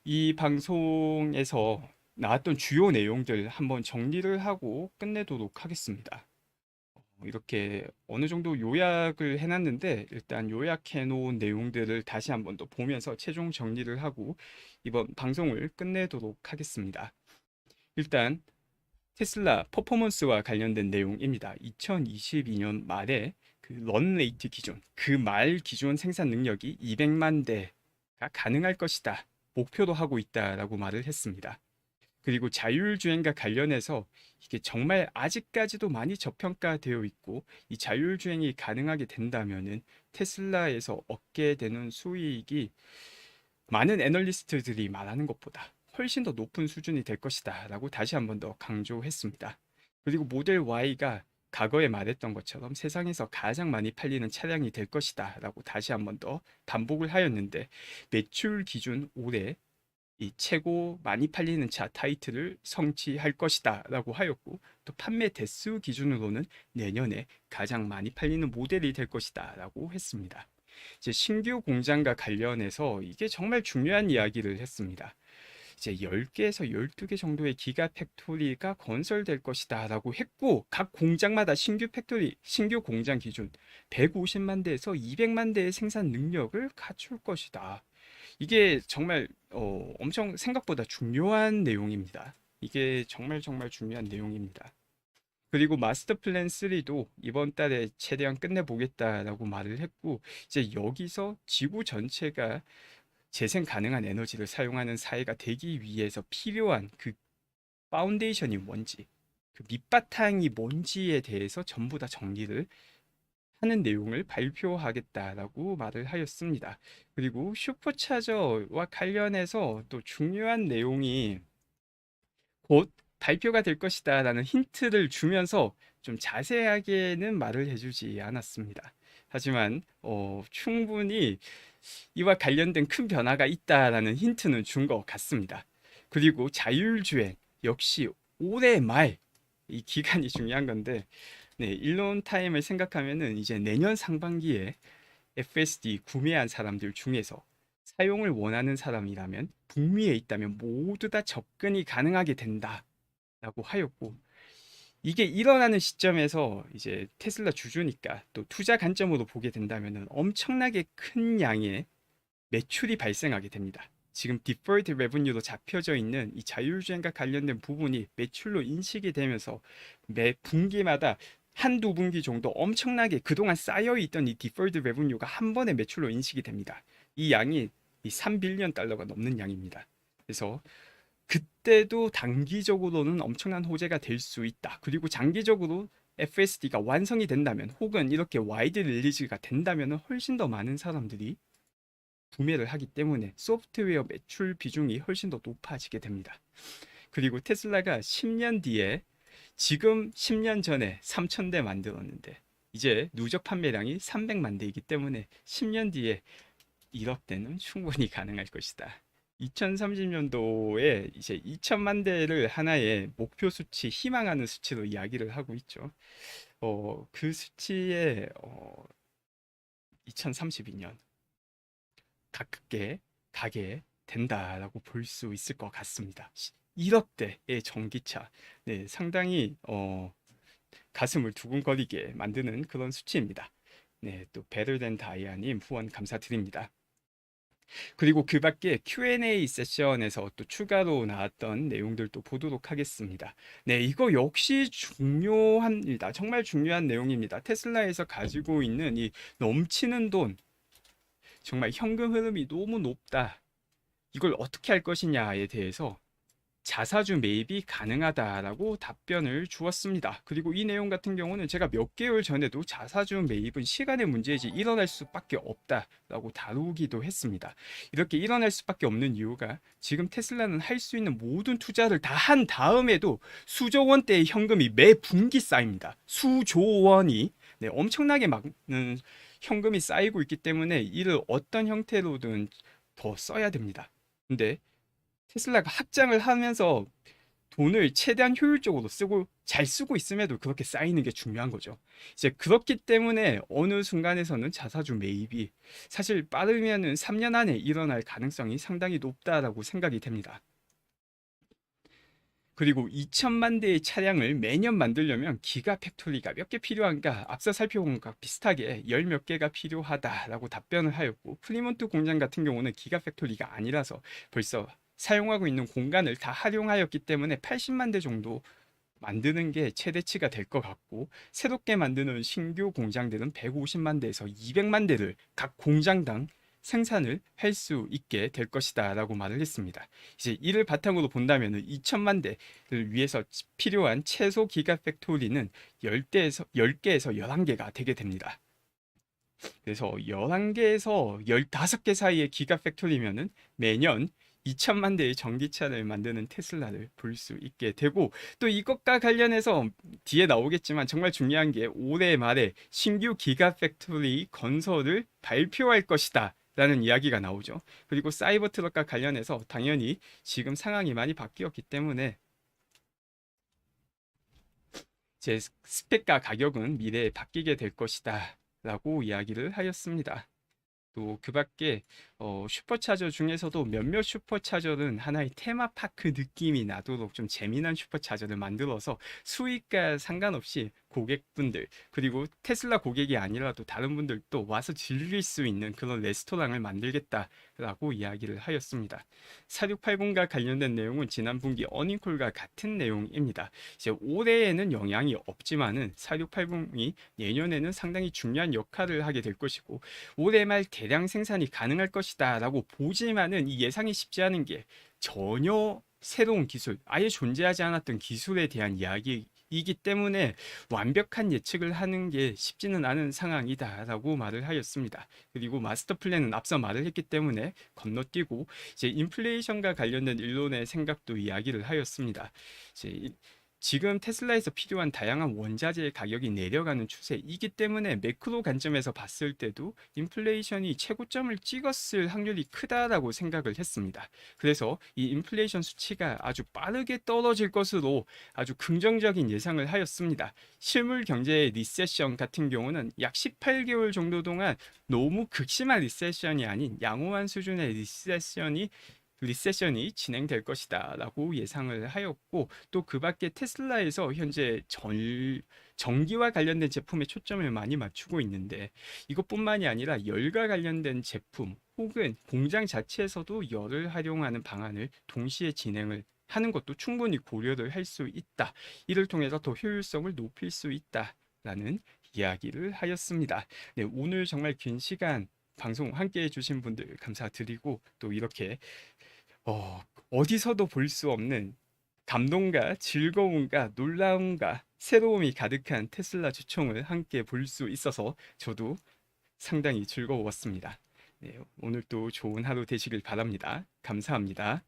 이 방송에서 나왔던 주요 내용들 한번 정리를 하고 끝내도록 하겠습니다. 이렇게 어느 정도 요약을 해놨는데 일단 요약해 놓은 내용들을 다시 한번 더 보면서 최종 정리를 하고 이번 방송을 끝내도록 하겠습니다. 일단 테슬라 퍼포먼스와 관련된 내용입니다. 2022년 말에 그 런 레이트 기준, 그 말 기준 생산 능력이 200만 대가 가능할 것이다. 목표로 하고 있다라고 말을 했습니다. 그리고 자율주행과 관련해서 이게 정말 아직까지도 많이 저평가되어 있고 이 자율주행이 가능하게 된다면은 테슬라에서 얻게 되는 수익이 많은 애널리스트들이 말하는 것보다 훨씬 더 높은 수준이 될 것이다 라고 다시 한번 더 강조했습니다. 그리고 모델 Y가 과거에 말했던 것처럼 세상에서 가장 많이 팔리는 차량이 될 것이다 라고 다시 한번 더 반복을 하였는데 매출 기준 올해 이 최고 많이 팔리는 차 타이틀을 성취할 것이다 라고 하였고 또 판매 대수 기준으로는 내년에 가장 많이 팔리는 모델이 될 것이다 라고 했습니다. 이제 신규 공장과 관련해서 이게 정말 중요한 이야기를 했습니다. 이제 10개에서 12개 정도의 기가 팩토리가 건설될 것이다 라고 했고 각 공장마다 신규 팩토리, 신규 공장 기준 150만 대에서 200만 대의 생산 능력을 갖출 것이다. 이게 정말 엄청 생각보다 중요한 내용입니다. 이게 정말 정말 중요한 내용입니다. 그리고 마스터 플랜 3도 이번 달에 최대한 끝내보겠다라고 말을 했고, 이제 여기서 지구 전체가 재생 가능한 에너지를 사용하는 사회가 되기 위해서 필요한 그 파운데이션이 뭔지, 그 밑바탕이 뭔지에 대해서 전부 다 정리를 하는 내용을 발표하겠다라고 말을 하였습니다. 그리고 슈퍼차저와 관련해서 또 중요한 내용이 곧 발표가 될 것이다라는 힌트를 주면서 좀 자세하게는 말을 해주지 않았습니다. 하지만 충분히 이와 관련된 큰 변화가 있다라는 힌트는 준 것 같습니다. 그리고 자율주행 역시 올해 말 이 기간이 중요한 건데 네, 일론 타임을 생각하면은 이제 내년 상반기에 FSD 구매한 사람들 중에서 사용을 원하는 사람이라면 북미에 있다면 모두 다 접근이 가능하게 된다라고 하였고 이게 일어나는 시점에서 이제 테슬라 주주니까 또 투자 관점으로 보게 된다면은 엄청나게 큰 양의 매출이 발생하게 됩니다. 지금 디퍼red 레버뉴로 잡혀져 있는 이 자율주행과 관련된 부분이 매출로 인식이 되면서 매 분기마다 한두 분기 정도 엄청나게 그동안 쌓여있던 이 디퍼red 레버뉴가 한 번에 매출로 인식이 됩니다. 이 양이 이 3빌리언 달러가 넘는 양입니다. 그래서 그때도 단기적으로는 엄청난 호재가 될 수 있다. 그리고 장기적으로 FSD가 완성이 된다면 혹은 이렇게 와이드 릴리즈가 된다면 훨씬 더 많은 사람들이 구매를 하기 때문에 소프트웨어 매출 비중이 훨씬 더 높아지게 됩니다. 그리고 테슬라가 10년 뒤에 지금 10년 전에 3,000대 만들었는데 이제 누적 판매량이 300만 대이기 때문에 10년 뒤에 1억 대는 충분히 가능할 것이다. 2030년도에 이제 2천만 대를 하나의 목표 수치, 희망하는 수치로 이야기를 하고 있죠. 그 수치에 2032년 가깝게 가게 된다라고 볼 수 있을 것 같습니다. 1억 대의 전기차, 네, 상당히 가슴을 두근거리게 만드는 그런 수치입니다. 네, 또 베를덴 다이아님 후원 감사드립니다. 그리고 그 밖에 Q&A 세션에서 또 추가로 나왔던 내용들도 보도록 하겠습니다. 네, 이거 역시 중요합니다. 정말 중요한 내용입니다. 테슬라에서 가지고 있는 이 넘치는 돈, 정말 현금 흐름이 너무 높다. 이걸 어떻게 할 것이냐에 대해서 자사주 매입이 가능하다라고 답변을 주었습니다. 그리고 이 내용 같은 경우는 제가 몇 개월 전에도 자사주 매입은 시간의 문제이지 일어날 수밖에 없다라고 다루기도 했습니다. 이렇게 일어날 수밖에 없는 이유가 지금 테슬라는 할 수 있는 모든 투자를 다 한 다음에도 수조 원대의 현금이 매 분기 쌓입니다. 수조 원이 네, 엄청나게 많은 현금이 쌓이고 있기 때문에 이를 어떤 형태로든 더 써야 됩니다. 근데 테슬라가 확장을 하면서 돈을 최대한 효율적으로 쓰고 잘 쓰고 있음에도 그렇게 쌓이는 게 중요한 거죠. 이제 그렇기 때문에 어느 순간에서는 자사주 매입이 사실 빠르면은 3년 안에 일어날 가능성이 상당히 높다라고 생각이 됩니다. 그리고 2천만 대의 차량을 매년 만들려면 기가 팩토리가 몇 개 필요한가? 앞서 살펴본 것과 비슷하게 열 몇 개가 필요하다라고 답변을 하였고, 프리몬트 공장 같은 경우는 기가 팩토리가 아니라서 벌써 사용하고 있는 공간을 다 활용하였기 때문에 80만 대 정도 만드는 게 최대치가 될 것 같고, 새롭게 만드는 신규 공장들은 150만 대에서 200만 대를 각 공장당 생산을 할 수 있게 될 것이다 라고 말을 했습니다. 이제 이를 바탕으로 본다면 2천만 대를 위해서 필요한 최소 기가 팩토리는 10개에서 11개가 되게 됩니다. 그래서 11개에서 15개 사이의 기가 팩토리면은 매년 2천만 대의 전기차를 만드는 테슬라를 볼 수 있게 되고, 또 이것과 관련해서 뒤에 나오겠지만 정말 중요한 게 올해 말에 신규 기가 팩토리 건설을 발표할 것이다 라는 이야기가 나오죠. 그리고 사이버 트럭과 관련해서 당연히 지금 상황이 많이 바뀌었기 때문에 제 스펙과 가격은 미래에 바뀌게 될 것이다 라고 이야기를 하였습니다. 또 그 밖에 슈퍼차저 중에서도 몇몇 슈퍼차저는 하나의 테마파크 느낌이 나도록 좀 재미난 슈퍼차저를 만들어서 수익과 상관없이 고객분들, 그리고 테슬라 고객이 아니라도 다른 분들도 와서 즐길 수 있는 그런 레스토랑을 만들겠다라고 이야기를 하였습니다. 4680과 관련된 내용은 지난 분기 어닝콜과 같은 내용입니다. 이제 올해에는 영향이 없지만은 4680이 내년에는 상당히 중요한 역할을 하게 될 것이고, 올해 말 대량 생산이 가능할 것이다 라고 보지만은 이 예상이 쉽지 않은 게 전혀 새로운 기술, 아예 존재하지 않았던 기술에 대한 이야기이기 때문에 완벽한 예측을 하는 게 쉽지는 않은 상황이다 라고 말을 하였습니다. 그리고 마스터 플랜은 앞서 말을 했기 때문에 건너뛰고 이제 인플레이션과 관련된 일론의 생각도 이야기를 하였습니다. 이제 지금 테슬라에서 필요한 다양한 원자재의 가격이 내려가는 추세이기 때문에 매크로 관점에서 봤을 때도 인플레이션이 최고점을 찍었을 확률이 크다라고 생각을 했습니다. 그래서 이 인플레이션 수치가 아주 빠르게 떨어질 것으로 아주 긍정적인 예상을 하였습니다. 실물 경제의 리세션 같은 경우는 약 18개월 정도 동안 너무 극심한 리세션이 아닌 양호한 수준의 리세션이 진행될 것이다 라고 예상을 하였고, 또 그 밖에 테슬라에서 현재 전기와 관련된 제품에 초점을 많이 맞추고 있는데, 이것뿐만이 아니라 열과 관련된 제품 혹은 공장 자체에서도 열을 활용하는 방안을 동시에 진행을 하는 것도 충분히 고려를 할 수 있다. 이를 통해서 더 효율성을 높일 수 있다라는 이야기를 하였습니다. 네, 오늘 정말 긴 시간 방송 함께 해주신 분들 감사드리고, 또 이렇게 어디서도 볼 수 없는 감동과 즐거움과 놀라움과 새로움이 가득한 테슬라 주총을 함께 볼 수 있어서 저도 상당히 즐거웠습니다. 네, 오늘도 좋은 하루 되시길 바랍니다. 감사합니다.